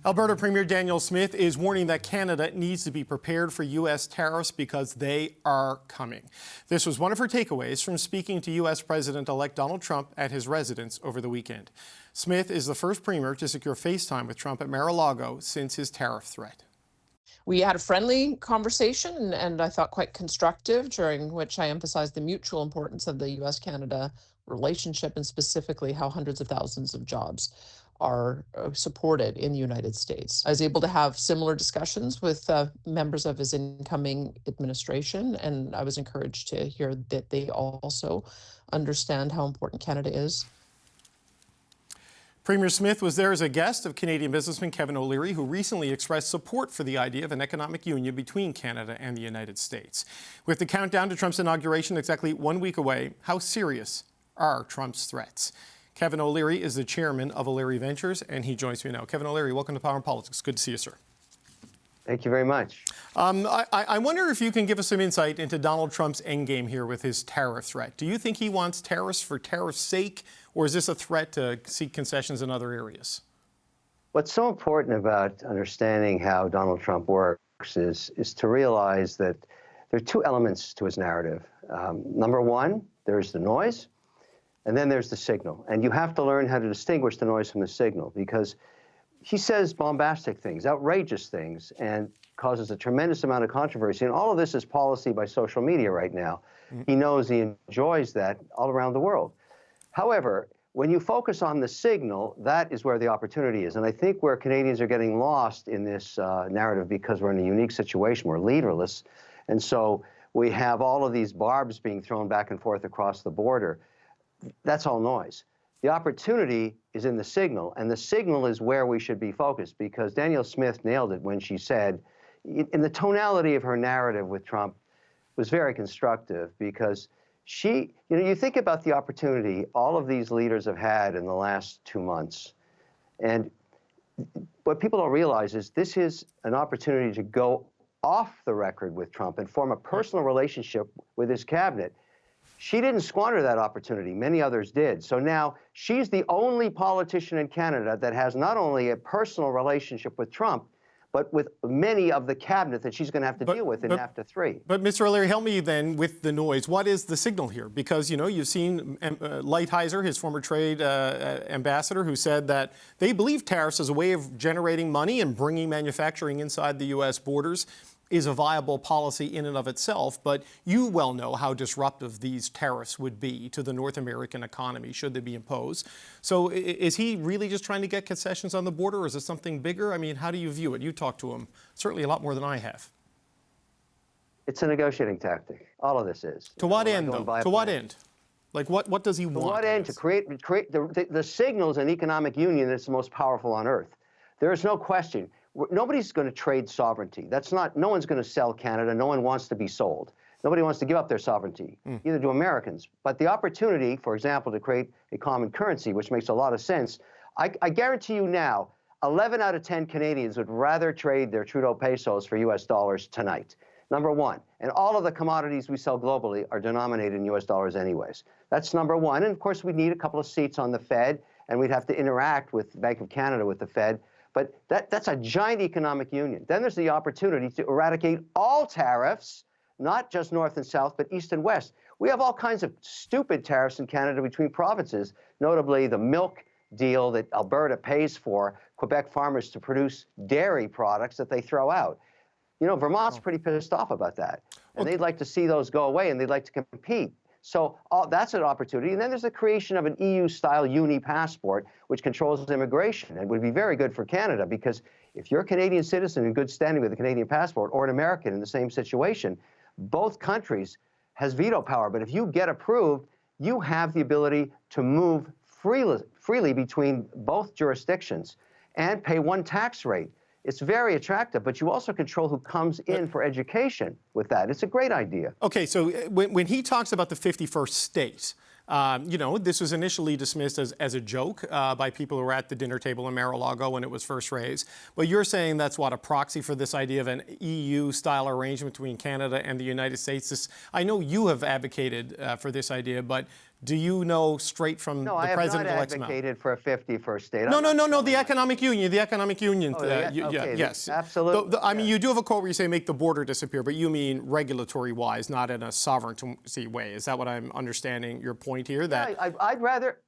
Alberta Premier Danielle Smith is warning that Canada needs to be prepared for U.S. tariffs because they are coming. This was one of her takeaways from speaking to U.S. President-elect Donald Trump at his residence over the weekend. Smith is the first premier to secure FaceTime with Trump at Mar-a-Lago since his tariff threat. We had a friendly conversation and I thought quite constructive, during which I emphasized the mutual importance of the U.S.-Canada relationship and specifically how hundreds of thousands of jobs are supported in the United States. I was able to have similar discussions with members of his incoming administration, and I was encouraged to hear that they also understand how important Canada is. Premier Smith was there as a guest of Canadian businessman Kevin O'Leary, who recently expressed support for the idea of an economic union between Canada and the United States. With the countdown to Trump's inauguration exactly 1 week away, how serious are Trump's threats? Kevin O'Leary is the chairman of O'Leary Ventures, and he joins me now. Kevin O'Leary, welcome to Power and Politics. Good to see you, sir. Thank you very much. I wonder if you can give us some insight into Donald Trump's endgame here with his tariff threat. Do you think he wants tariffs for tariff's sake, or is this a threat to seek concessions in other areas? What's so important about understanding how Donald Trump works is to realize that there are two elements to his narrative. Number one, there's the noise, and then there's the signal. And you have to learn how to distinguish the noise from the signal, because he says bombastic things, outrageous things, and causes a tremendous amount of controversy. And all of this is policy by social media right now. He knows he enjoys that all around the world. However, when you focus on the signal, that is where the opportunity is. And I think where Canadians are getting lost in this narrative, because we're in a unique situation, we're leaderless. And so we have all of these barbs being thrown back and forth across the border. That's all noise. The opportunity is in the signal, and the signal is where we should be focused, because Danielle Smith nailed it when she said, in the tonality of her narrative with Trump was very constructive, because she, you think about the opportunity all of these leaders have had in the last 2 months. And what people don't realize is this is an opportunity to go off the record with Trump and form a personal relationship with his cabinet. She didn't squander that opportunity. Many others did. So now she's the only politician in Canada that has not only a personal relationship with Trump, but with many of the cabinet that she's going to have to deal with in NAFTA 3. But Mr. O'Leary, help me then with the noise. What is the signal here? Because, you've seen Lighthizer, his former trade ambassador, who said that they believe tariffs as a way of generating money and bringing manufacturing inside the U.S. borders is a viable policy in and of itself, but you well know how disruptive these tariffs would be to the North American economy should they be imposed. So is he really just trying to get concessions on the border, or is it something bigger? I mean, how do you view it? You talk to him certainly a lot more than I have. It's a negotiating tactic. All of this is. To what end, though? To what end? Like, what does he want? To what end? To create the signals an economic union that's the most powerful on earth. There is no question. Nobody's going to trade sovereignty. No one's going to sell Canada. No one wants to be sold. Nobody wants to give up their sovereignty, either do Americans. But the opportunity, for example, to create a common currency, which makes a lot of sense, I guarantee you now, 11 out of 10 Canadians would rather trade their Trudeau pesos for U.S. dollars tonight. Number one. And all of the commodities we sell globally are denominated in U.S. dollars anyways. That's number one. And of course, we'd need a couple of seats on the Fed, and we'd have to interact with the Bank of Canada, with the Fed. But that's a giant economic union. Then there's the opportunity to eradicate all tariffs, not just North and South, but East and West. We have all kinds of stupid tariffs in Canada between provinces, notably the milk deal that Alberta pays for Quebec farmers to produce dairy products that they throw out. Vermont's pretty pissed off about that. And they'd like to see those go away, and they'd like to compete. So that's an opportunity. And then there's the creation of an EU-style uni-passport, which controls immigration. It would be very good for Canada, because if you're a Canadian citizen in good standing with a Canadian passport, or an American in the same situation, both countries has veto power. But if you get approved, you have the ability to move freely between both jurisdictions and pay one tax rate. It's very attractive, but you also control who comes in for education with that. It's a great idea. Okay, so when he talks about the 51st state, this was initially dismissed as a joke by people who were at the dinner table in Mar-a-Lago when it was first raised. But you're saying that's a proxy for this idea of an EU-style arrangement between Canada and the United States. I know you have advocated for this idea, but Do you know straight from No, the I have not president-elect's mouth? advocated for a 51st state. No, I'm no, not no, no, selling the my- economic union, the economic union. Oh, okay, yes. absolutely, I mean, yes. you do have a quote where you say make the border disappear, but you mean regulatory-wise, not in a sovereignty way. Is that what I'm understanding your point here? That Yeah,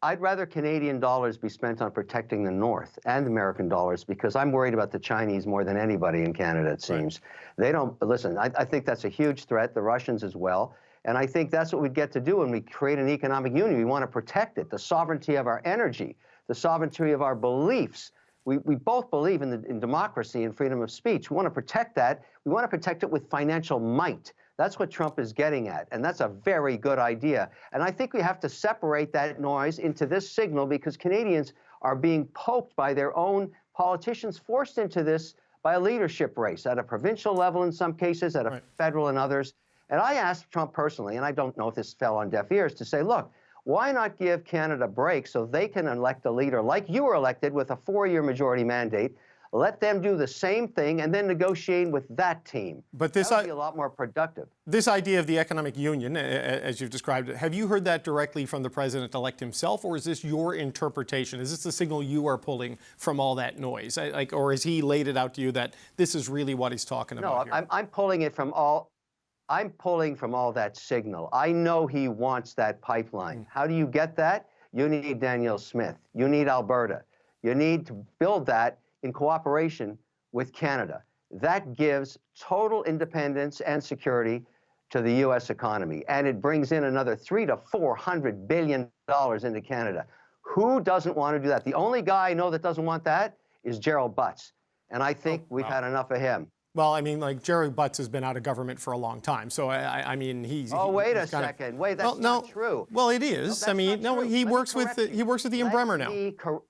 I'd rather Canadian dollars be spent on protecting the North and American dollars, because I'm worried about the Chinese more than anybody in Canada, it seems. They don't, listen, I think that's a huge threat, the Russians as well. And I think that's what we get to do when we create an economic union. We want to protect it, the sovereignty of our energy, the sovereignty of our beliefs. We both believe in democracy and freedom of speech. We want to protect that. We want to protect it with financial might. That's what Trump is getting at, and that's a very good idea. And I think we have to separate that noise into this signal, because Canadians are being poked by their own politicians, forced into this by a leadership race at a provincial level in some cases, at a federal and others. And I asked Trump personally, and I don't know if this fell on deaf ears, to say, look, why not give Canada a break so they can elect a leader like you were elected with a 4-year majority mandate? Let them do the same thing and then negotiate with that team. But this that would be a lot more productive. This idea of the economic union, as you've described it, have you heard that directly from the president-elect himself, or is this your interpretation? Is this the signal you are pulling from all that noise? Or has he laid it out to you that this is really what he's talking about here? No, I'm pulling it from all. I'm pulling from all that signal. I know he wants that pipeline. How do you get that? You need Danielle Smith. You need Alberta. You need to build that in cooperation with Canada. That gives total independence and security to the U.S. economy, and it brings in another $300 to $400 billion into Canada. Who doesn't want to do that? The only guy I know that doesn't want that is Gerald Butts, and I think we've had enough of him. Well, I mean, like, Jerry Butts has been out of government for a long time, so I mean, he's. Oh, wait a second. Wait, that's not true. Well, it is. No, I mean, no, he works with the Ian Bremmer now.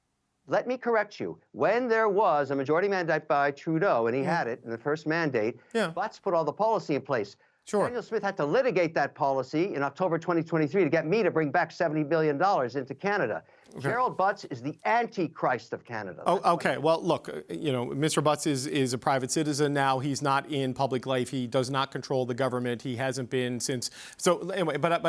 Let me correct you. When there was a majority mandate by Trudeau, and he had it in the first mandate, Butts put all the policy in place. Sure. Danielle Smith had to litigate that policy in October 2023 to get me to bring back $70 billion into Canada. Okay. Gerald Butts is the antichrist of Canada. Oh, okay. Well, look, you know, Mr. Butts is a private citizen now. He's not in public life. He does not control the government. He hasn't been since. So anyway, but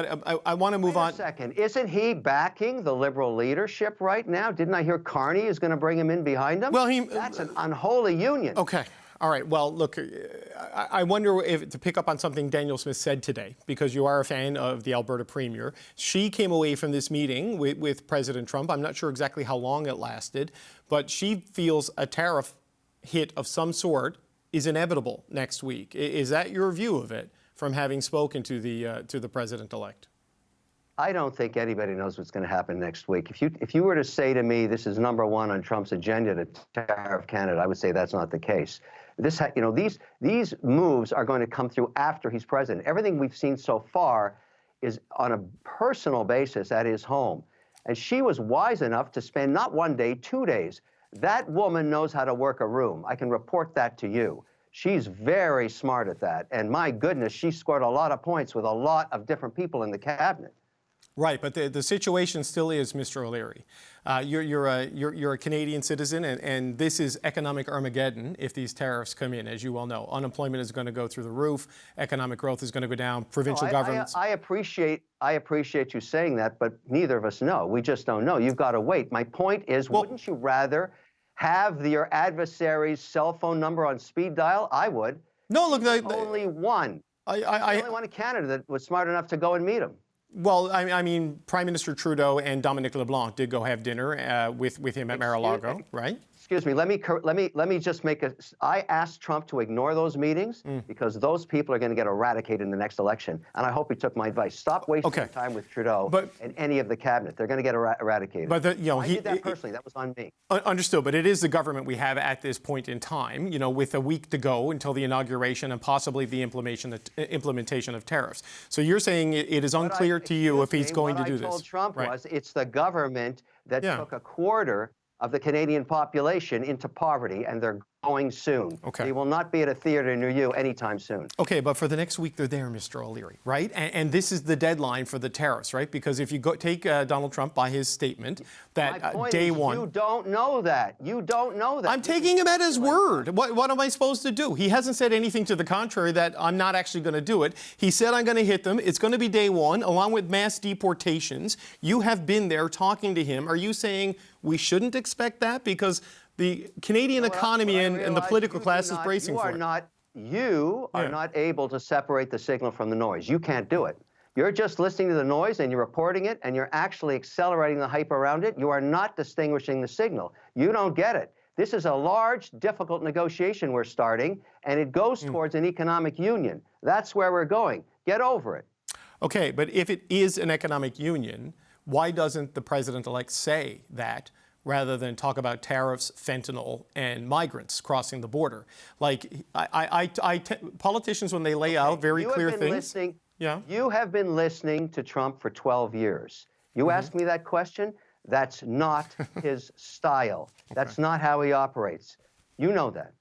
I want to move on. Wait a second. Isn't he backing the Liberal leadership right now? Didn't I hear Carney is going to bring him in behind him? Well, that's an unholy union. Okay. All right. Well, look, I wonder if, to pick up on something Danielle Smith said today, because you are a fan of the Alberta Premier. She came away from this meeting with President Trump. I'm not sure exactly how long it lasted, but she feels a tariff hit of some sort is inevitable next week. Is that your view of it from having spoken to the president-elect? I don't think anybody knows what's going to happen next week. If you were to say to me, this is number one on Trump's agenda to tariff Canada, I would say that's not the case. These moves are going to come through after he's president. Everything we've seen so far is on a personal basis at his home. And she was wise enough to spend not 1 day, 2 days. That woman knows how to work a room. I can report that to you. She's very smart at that. And my goodness, she scored a lot of points with a lot of different people in the cabinet. Right, but the situation still is, Mr. O'Leary. You're a Canadian citizen, and this is economic Armageddon if these tariffs come in, as you well know. Unemployment is going to go through the roof. Economic growth is going to go down. Provincial governments. I appreciate you saying that, but neither of us know. We just don't know. You've got to wait. My point is, wouldn't you rather have your adversary's cell phone number on speed dial? I would. No, look, only one. The only one in Canada that was smart enough to go and meet him. Well, I mean, Prime Minister Trudeau and Dominic LeBlanc did go have dinner with him at Mar-a-Lago, right? Excuse me. Let me just make a. I asked Trump to ignore those meetings because those people are going to get eradicated in the next election, and I hope he took my advice. Stop wasting your time with Trudeau and any of the cabinet. They're going to get eradicated. But I did that personally. That was on me. Understood. But it is the government we have at this point in time. You know, with a week to go until the inauguration and possibly the implementation of tariffs. So you're saying it is unclear to you if he's going to do this. What I told Trump was it's the government that took a quarter of the Canadian population into poverty, and they're going soon. Okay. They will not be at a theater near you anytime soon. Okay, but for the next week, they're there, Mr. O'Leary, right? And this is the deadline for the tariffs, right? Because if you take Donald Trump by his statement that My point day is, one... you don't know that. You don't know that. I'm taking him at his word. What am I supposed to do? He hasn't said anything to the contrary that I'm not actually going to do it. He said I'm going to hit them. It's going to be day one, along with mass deportations. You have been there talking to him. Are you saying we shouldn't expect that? Because the Canadian economy and the political class is bracing for it. You are not able to separate the signal from the noise. You can't do it. You're just listening to the noise and you're reporting it and you're actually accelerating the hype around it. You are not distinguishing the signal. You don't get it. This is a large, difficult negotiation we're starting, and it goes towards an economic union. That's where we're going. Get over it. Okay, but if it is an economic union, why doesn't the president-elect say that rather than talk about tariffs, fentanyl, and migrants crossing the border? Like, politicians, when they lay out very clear things... You have been listening to Trump for 12 years. You asked me that question? That's not his style. That's not how he operates. You know that.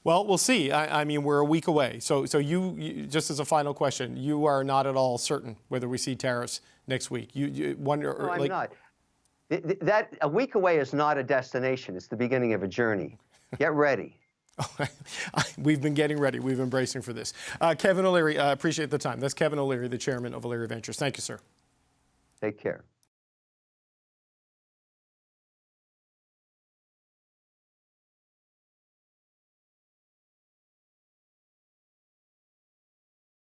Well, we'll see. I mean, we're a week away. So you, just as a final question, you are not at all certain whether we see tariffs next week. You wonder... No, I'm not. That a week away is not a destination. It's the beginning of a journey. Get ready. We've been getting ready. We've been bracing for this. Kevin O'Leary, appreciate the time. That's Kevin O'Leary, the chairman of O'Leary Ventures. Thank you, sir. Take care.